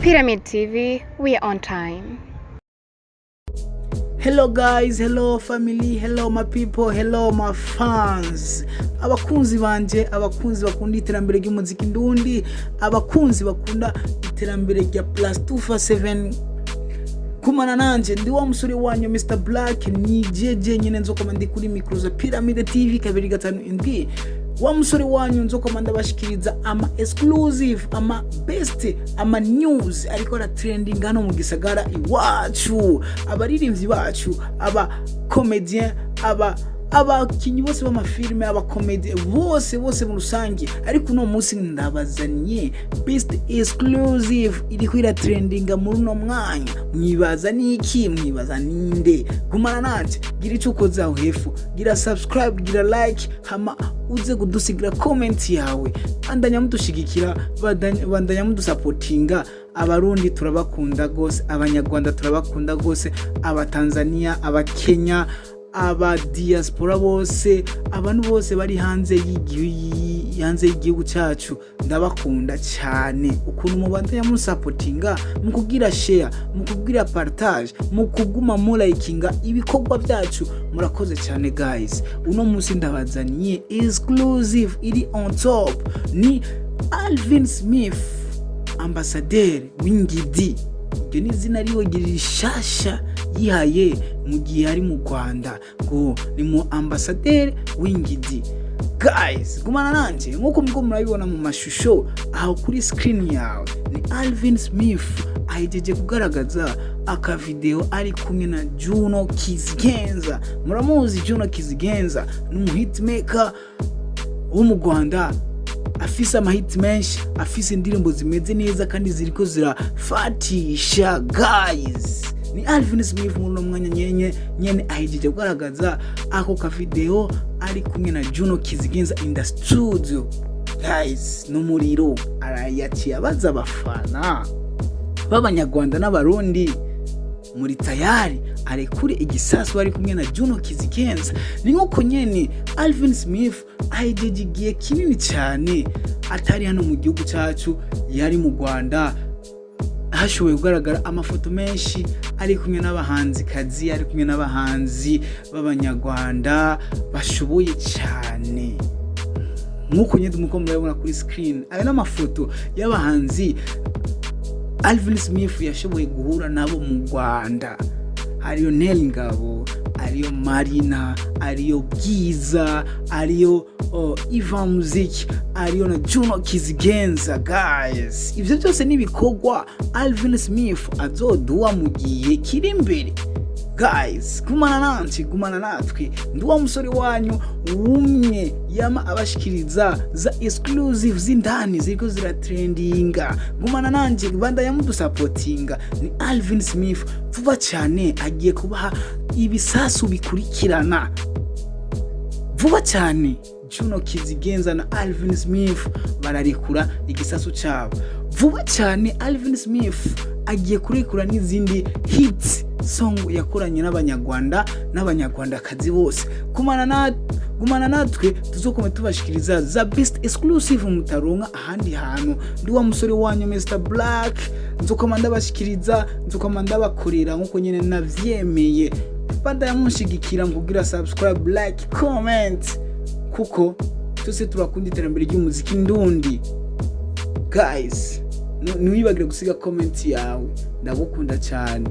Pyramid TV, we are on time. Hello guys, hello family, hello my people, hello my fans. Abakunzi banje, abakunzi bakunda iterambere ry'umuziki ndundi, abakunzi bakunda iterambere rya +247. Kumana nanje ndi wa musore wanyu Mr Black, ni jeje nyine nzokoma ndi kuri micro za Pyramid TV 257. Wa musore wanyu nzokoma ndabashikiriza ama exclusive, ama best, ama news ariko na trending hano mu gisagara iwacu. Abaririmbyi bacu, aba comedian, abakinyi bose b'amafilme, aba comedy bose mu rusange. Ariko no munsi ndabazaniye best exclusive iri kwira trending muri no mwanya. Mwibaza niki? Mwibaza ninde? Kumana nanje gira ico ukoza aho hefu, gira subscribe, gira like, hama uze kudusigira comment yawe. Bandanya mudushigikira, bandanya mudusupportinga. Abarundi turabakunda gose, abanyarwanda turabakunda gose, abatanzania, abakenya, aba diaspora bose, abantu bose bari hanze y'igihugu cyacu ndabakunda cyane. Ukuntu mubandanya musupportinga, mukugira share, mukugira partage, mukuguma mu likinga ibikorwa byacu, murakoze cyane guys. Uno munsi ndabazaniye exclusive iri on top, ni Alvin Smith, ambassadeur w'ingidi. Ibyo ni izina riwe rishasha yihaye mu gihe ari mu Rwanda, ngo ni mu ambassadeur w'ingidi. Guys, gumana nanje nkuko mko murabibona mu mashusho aho kuri screen yawe, ni Alvin Smith ahejeje kugaragaza aka video ari kumwe na Juno Kizigenza. Muramuzi Juno Kizigenza ni umuhitmaker wo mu Rwanda, afise amahit menshi, afise indirimbo zimeze neza kandi ziriko zirafatisha. Guys, ni Alvin Smith mu mwanya nyene ahejeje kugaragaza ako ka video ari kumwe na Juno Kizigenza in the studio. Guys, Numero arayaciye abaza abafana b'abanyarwanda n'abarundi, muri tayari arekure igisasu ari kumwe na Juno Kizigenza. Ni nkuko nyene Alvin Smith ahejeje igihe kinini cyane atari hano mu gihugu cyacu, yari mu Rwanda. Hashoboye kugaragara amafoto menshi ari kumwe n'abahanzi kazi, ari kumwe n'abahanzi b'abanyarwanda bashoboye cyane. Nkuko nyine muko murabona kuri screen, aya n'amafoto y'abahanzi Alvin Smith yashoboye guhura nabo mu Rwanda. Ariyo Ngabo, ariyo Marina, ariyo Bwiza, ariyo Iva Music, ariyo na Juno Kizigenza. Guys, ivyo byose ni bikorwa Alvin Smith azoduwa mu gihe kiri imbere. Guys, gumana natwe ndi wa musore wanyu umwe yama abashikiriza za exclusive zindani ziriko zira trendinga. Gumana nanje bandanya mudusupportinga. Ni Alvin Smith vuba cyane agiye kubaha ibisasu bikurikirana vuba cyane. Juno Kizigenza na Alvin Smith bararikura igisasu cyabo vuba cyane. Alvin Smith agiye kurekura n'izindi hits song yakoranye n'abanyarwandakazi bose. Gumana natwe tuzokome tubashikiriza za best exclusive mutaronka ahandi hantu. Ndi wa musore wanyu Mr Black, nzokoma ndabashikiriza, nzokoma ndabakorera nkuko nyene navyemeye. Bandanya munshigikira, ngugira subscribe, like, comment, kuko tuse turakunda iterambere ry'umuziki ndundi. Guys, niwibagire gusiga comment yawe, ndagukunda cyane.